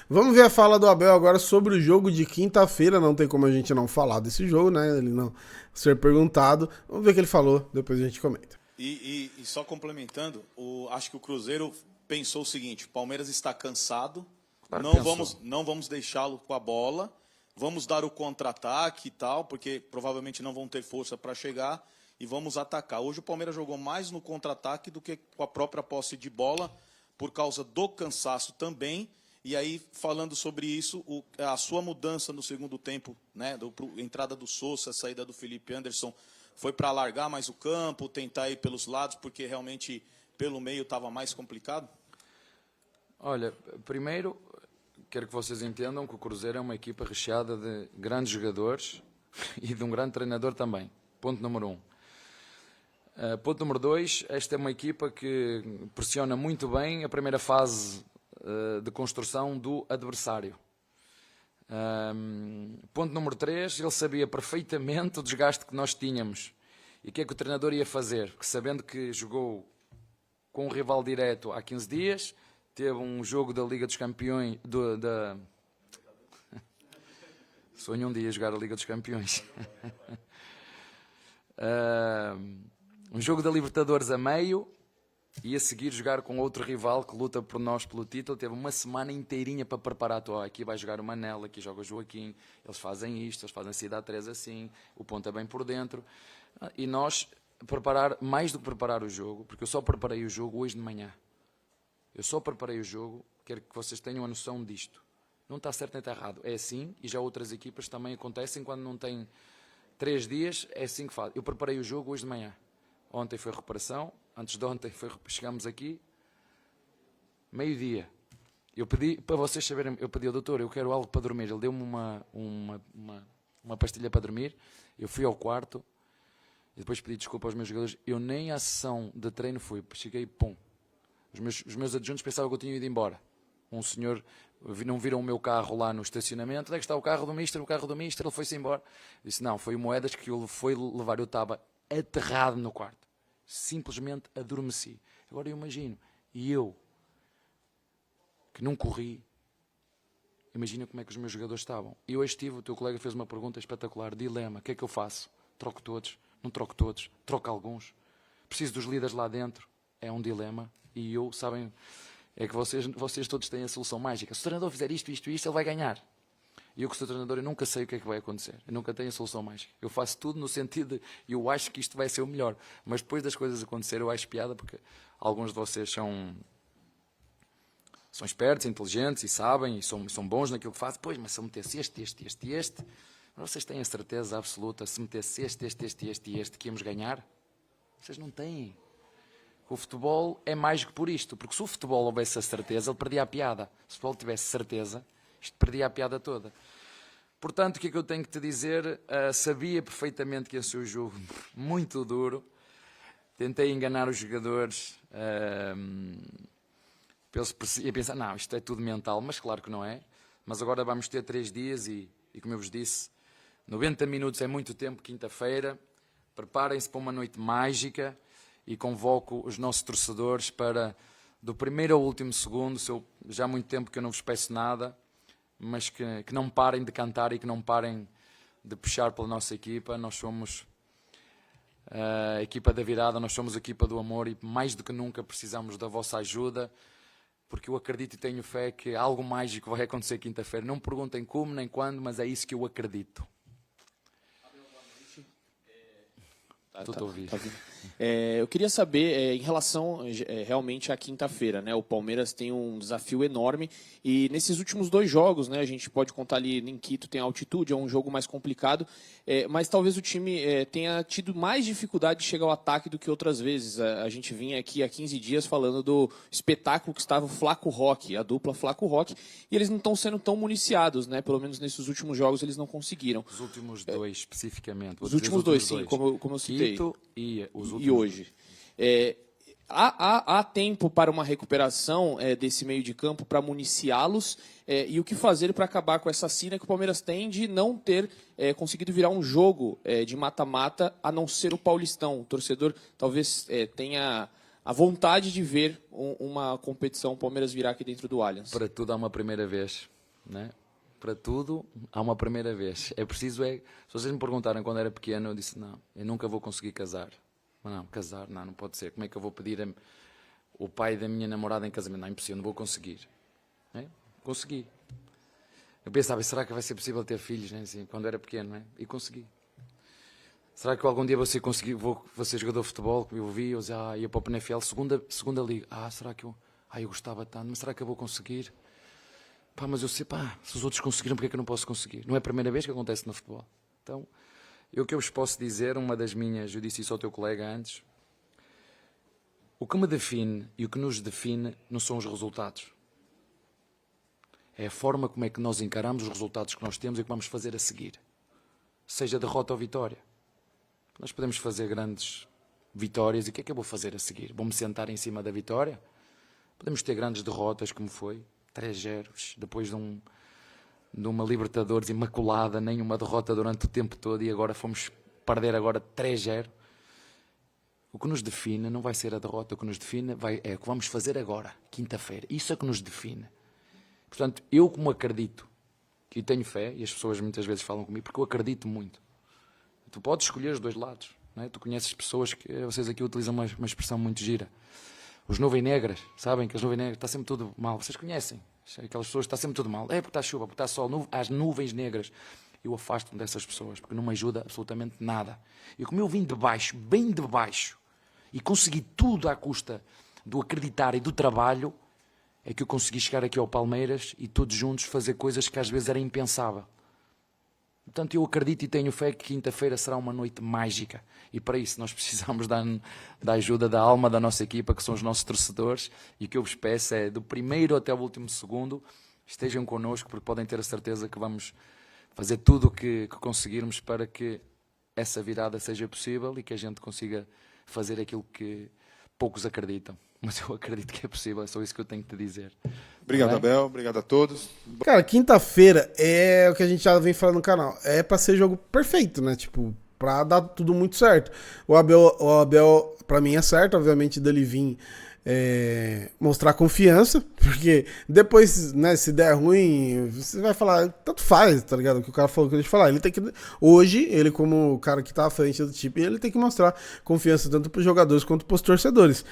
Vamos ver a fala do Abel agora sobre o jogo de quinta-feira. Não tem como a gente não falar desse jogo, né? Ele não ser perguntado. Vamos ver o que ele falou, depois a gente comenta. E só complementando, acho que o Cruzeiro pensou o seguinte: o Palmeiras está cansado, Claro, não vamos deixá-lo com a bola, vamos dar o contra-ataque e tal, porque provavelmente não vão ter força para chegar, e vamos atacar. Hoje o Palmeiras jogou mais no contra-ataque do que com a própria posse de bola, por causa do cansaço também. E aí, falando sobre isso, a sua mudança no segundo tempo, né, entrada do Sousa, a saída do Felipe Anderson, foi para alargar mais o campo, tentar ir pelos lados, porque realmente pelo meio estava mais complicado? Olha, primeiro, quero que vocês entendam que o Cruzeiro é uma equipa recheada de grandes jogadores e de um grande treinador também. Ponto número 1. Ponto número 2, esta é uma equipa que pressiona muito bem a primeira fase de construção do adversário. Ponto número 3, ele sabia perfeitamente o desgaste que nós tínhamos e o que é que o treinador ia fazer, porque sabendo que jogou com um rival direto há 15 dias, teve um jogo da Liga dos Campeões, sonho um dia jogar a Liga dos Campeões, um jogo da Libertadores a meio, e a seguir jogar com outro rival que luta por nós pelo título. Teve uma semana inteirinha para preparar. Aqui vai jogar o Manela, aqui joga o Joaquim, eles fazem isto, eles fazem a Cidade 3 assim, o ponto é bem por dentro. E nós preparar, mais do que preparar o jogo, porque eu só preparei o jogo hoje de manhã. Eu só preparei o jogo, quero que vocês tenham a noção disto. Não está certo nem está errado, é assim, e já outras equipas também acontecem quando não têm 3 dias, é assim que faz. Eu preparei o jogo hoje de manhã. Ontem foi recuperação, antes de ontem chegamos aqui, meio-dia. Eu pedi, para vocês saberem, eu pedi ao doutor, eu quero algo para dormir. Ele deu-me uma pastilha para dormir, eu fui ao quarto, e depois pedi desculpa aos meus jogadores, eu nem à sessão de treino fui, cheguei, pum. Os meus adjuntos pensavam que eu tinha ido embora. Um senhor, não viram o meu carro lá no estacionamento, onde é que está o carro do Mister? O carro do Mister, ele foi-se embora. Eu disse, não, foi o Moedas que ele foi levar, eu estava aterrado no quarto. Simplesmente adormeci. Agora eu imagino, e eu, que não corri, imagina como é que os meus jogadores estavam. E hoje o teu colega fez uma pergunta espetacular, dilema, o que é que eu faço? Troco todos? Não troco todos? Troco alguns? Preciso dos líderes lá dentro? É um dilema. E eu, sabem, é que vocês todos têm a solução mágica. Se o treinador fizer isto, isto e isto, ele vai ganhar. E eu que sou treinador, eu nunca sei o que é que vai acontecer. Eu nunca tenho a solução mágica. Eu faço tudo no sentido de, eu acho que isto vai ser o melhor. Mas depois das coisas acontecerem, eu acho piada, porque alguns de vocês são espertos, inteligentes e sabem, e são bons naquilo que fazem. Pois, mas se eu metesse este, vocês têm a certeza absoluta, se metesse este e este, que íamos ganhar? Vocês não têm. O futebol é mais que por isto, porque se o futebol houvesse a certeza, ele perdia a piada. Se o futebol tivesse certeza, isto perdia a piada toda. Portanto, o que é que eu tenho que te dizer? Sabia perfeitamente que ia ser um jogo muito duro. Tentei enganar os jogadores. E pensar, não, isto é tudo mental, mas claro que não é. Mas agora vamos ter 3 dias e como eu vos disse, 90 minutos é muito tempo, quinta-feira. Preparem-se para uma noite mágica e convoco os nossos torcedores para, do primeiro ao último segundo, já há muito tempo que eu não vos peço nada, mas que não parem de cantar e que não parem de puxar pela nossa equipa. Nós somos a equipa da virada, nós somos a equipa do amor e mais do que nunca precisamos da vossa ajuda, porque eu acredito e tenho fé que algo mágico vai acontecer quinta-feira. Não me perguntem como nem quando, mas é isso que eu acredito. Estou a ouvir. Eu queria saber, em relação realmente à quinta-feira, né? O Palmeiras tem um desafio enorme e nesses últimos 2 jogos, né? A gente pode contar ali em Quito, tem altitude, é um jogo mais complicado, mas talvez o time tenha tido mais dificuldade de chegar ao ataque do que outras vezes. A gente vinha aqui há 15 dias falando do espetáculo que estava o Flaco Roque, a dupla Flaco Roque, e eles não estão sendo tão municiados, né? Pelo menos nesses últimos jogos eles não conseguiram. Os últimos 2, especificamente. Os últimos dois, sim, como eu citei. Quito e os últimos. E hoje. Há tempo para uma recuperação desse meio de campo para municiá-los e o que fazer para acabar com essa sina que o Palmeiras tem de não ter conseguido virar um jogo de mata-mata, a não ser o Paulistão. O torcedor talvez tenha a vontade de ver uma competição Palmeiras virar aqui dentro do Allianz? Para tudo há uma primeira vez, né? Para tudo há uma primeira vez. É preciso, se vocês me perguntarem quando era pequeno, eu disse, não, eu nunca vou conseguir casar. Não, casar, não pode ser. Como é que eu vou pedir o pai da minha namorada em casamento? Não, é impossível, não vou conseguir. É? Consegui. Eu pensava, será que vai ser possível ter filhos, né? Assim, quando era pequeno, né? E consegui. Será que algum dia vou ser jogador de futebol? Que eu vi, eu dizia, ia para o PNFL, segunda liga. Será que eu gostava tanto, mas será que eu vou conseguir? Mas eu sei, se os outros conseguiram, porque é que eu não posso conseguir? Não é a primeira vez que acontece no futebol. Então, o que eu vos posso dizer, eu disse isso ao teu colega antes, o que me define e o que nos define não são os resultados. É a forma como é que nós encaramos os resultados que nós temos e o que vamos fazer a seguir. Seja derrota ou vitória. Nós podemos fazer grandes vitórias e o que é que eu vou fazer a seguir? Vou-me sentar em cima da vitória? Podemos ter grandes derrotas, como foi 3-0, depois de uma Libertadores imaculada, nenhuma derrota durante o tempo todo e agora fomos perder agora 3-0. O que nos define não vai ser a derrota, o que nos define é o que vamos fazer agora, quinta-feira. Isso é o que nos define. Portanto, eu como acredito, e tenho fé, e as pessoas muitas vezes falam comigo, porque eu acredito muito. Tu podes escolher os dois lados, não é? Tu conheces pessoas que, vocês aqui utilizam uma expressão muito gira. Os nuvens negras, sabem que as nuvens negras está sempre tudo mal. Vocês conhecem aquelas pessoas que está sempre tudo mal. É porque está chuva, porque está sol, as nuvens negras. Eu afasto-me dessas pessoas, porque não me ajuda absolutamente nada. E como eu vim de baixo, bem de baixo, e consegui tudo à custa do acreditar e do trabalho, é que eu consegui chegar aqui ao Palmeiras e todos juntos fazer coisas que às vezes era impensável. Portanto, eu acredito e tenho fé que quinta-feira será uma noite mágica. E para isso nós precisamos da ajuda da alma da nossa equipa, que são os nossos torcedores. E o que eu vos peço é, do primeiro até o último segundo, estejam connosco, porque podem ter a certeza que vamos fazer tudo o que conseguirmos para que essa virada seja possível e que a gente consiga fazer aquilo que poucos acreditam. Mas eu acredito que é possível, é só isso que eu tenho que te dizer. Obrigado, Abel. Obrigado a todos. Cara, quinta-feira é o que a gente já vem falando no canal. É pra ser jogo perfeito, né? Tipo, pra dar tudo muito certo. O Abel pra mim é certo, obviamente, dele vir mostrar confiança, porque depois, né, se der ruim, você vai falar, tanto faz, tá ligado? O que o cara falou que deixa eu falar. Ele tem que, hoje, ele como o cara que tá à frente do time, ele tem que mostrar confiança tanto pros jogadores quanto pros torcedores.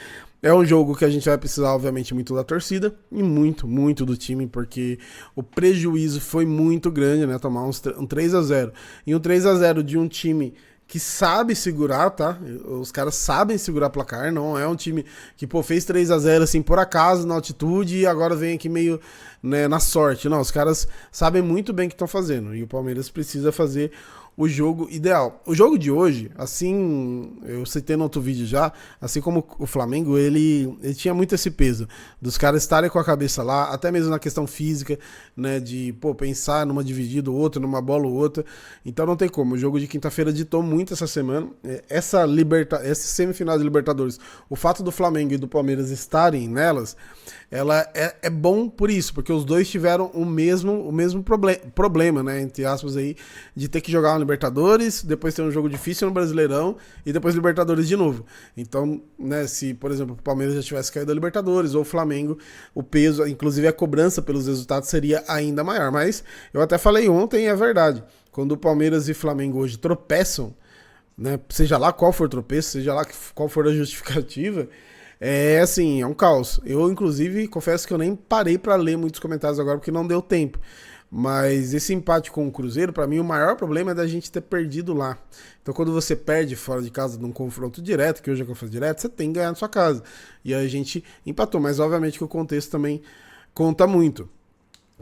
É um jogo que a gente vai precisar, obviamente, muito da torcida e muito, muito do time, porque o prejuízo foi muito grande, né? Tomar um 3-0. E um 3-0 de um time que sabe segurar, tá? Os caras sabem segurar placar, não é um time que, fez 3-0 assim, por acaso, na altitude, e agora vem aqui meio, né, na sorte. Não, os caras sabem muito bem o que estão fazendo, e o Palmeiras precisa fazer o jogo ideal. O jogo de hoje, assim, eu citei no outro vídeo já, assim como o Flamengo, ele tinha muito esse peso dos caras estarem com a cabeça lá, até mesmo na questão física, né, de, pensar numa dividida ou outra, numa bola ou outra. Então não tem como. O jogo de quinta-feira ditou muito essa semana. Essa semifinal de Libertadores, o fato do Flamengo e do Palmeiras estarem nelas, ela é bom por isso, porque os dois tiveram o mesmo problema, né, entre aspas aí, de ter que jogar uma Libertadores, depois ter um jogo difícil no Brasileirão e depois Libertadores de novo. Então, né, se, por exemplo, o Palmeiras já tivesse caído da Libertadores ou o Flamengo, o peso, inclusive a cobrança pelos resultados seria ainda maior. Mas eu até falei ontem, é verdade, quando o Palmeiras e Flamengo hoje tropeçam, né, seja lá qual for o tropeço, seja lá qual for a justificativa, assim, é um caos. Eu, inclusive, confesso que eu nem parei pra ler muitos comentários agora porque não deu tempo. Mas esse empate com o Cruzeiro, pra mim, o maior problema é da gente ter perdido lá. Então, quando você perde fora de casa num confronto direto, que hoje é confronto direto, você tem que ganhar na sua casa. E aí a gente empatou, mas obviamente que o contexto também conta muito.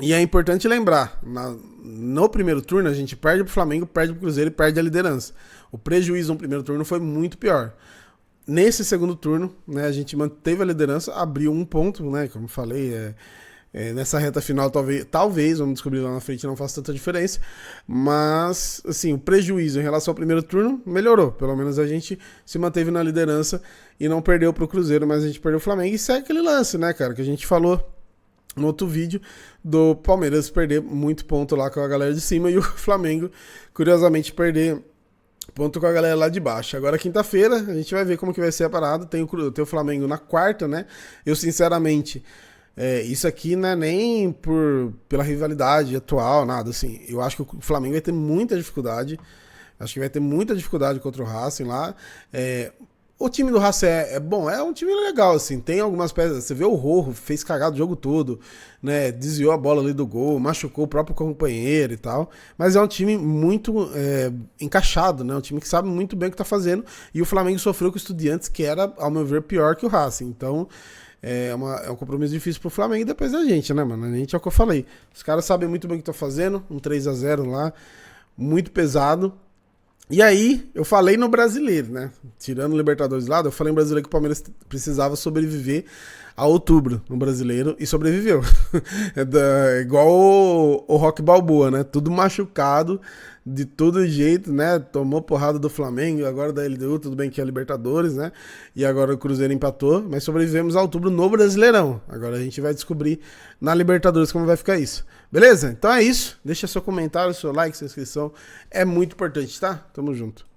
E é importante lembrar, no primeiro turno a gente perde pro Flamengo, perde pro Cruzeiro e perde a liderança. O prejuízo no primeiro turno foi muito pior. Nesse segundo turno, né, a gente manteve a liderança, abriu um ponto, né, como eu falei, nessa reta final talvez, vamos descobrir lá na frente, não faça tanta diferença, mas assim, o prejuízo em relação ao primeiro turno melhorou, pelo menos a gente se manteve na liderança e não perdeu pro Cruzeiro, mas a gente perdeu o Flamengo, e segue aquele lance, né, cara, que a gente falou no outro vídeo do Palmeiras perder muito ponto lá com a galera de cima e o Flamengo, curiosamente, perder Ponto com a galera lá de baixo. Agora, quinta-feira, a gente vai ver como que vai ser a parada. Tem o Flamengo na quarta, né? Eu, sinceramente, isso aqui não é nem pela rivalidade atual, nada assim. Eu acho que o Flamengo vai ter muita dificuldade. Acho que vai ter muita dificuldade contra o Racing lá. O time do Racing é bom, é um time legal, assim. Tem algumas peças. Você vê o Rojo, fez cagado o jogo todo, né? Desviou a bola ali do gol, machucou o próprio companheiro e tal. Mas é um time muito encaixado, né? Um time que sabe muito bem o que tá fazendo. E o Flamengo sofreu com o Estudiantes, que era, ao meu ver, pior que o Racing. Então, é um compromisso difícil pro Flamengo e depois da gente, né, mano? A gente é o que eu falei. Os caras sabem muito bem o que estão fazendo. Um 3-0 lá, muito pesado. E aí, eu falei no Brasileiro, né? Tirando o Libertadores lá, eu falei no Brasileiro que o Palmeiras precisava sobreviver a outubro no Brasileiro e sobreviveu. Igual o Rock Balboa, né? Tudo machucado, de todo jeito, né? Tomou porrada do Flamengo, agora da LDU, tudo bem que é Libertadores, né? E agora o Cruzeiro empatou, mas sobrevivemos a outubro no Brasileirão. Agora a gente vai descobrir na Libertadores como vai ficar isso. Beleza? Então é isso. Deixa seu comentário, seu like, sua inscrição. É muito importante, tá? Tamo junto.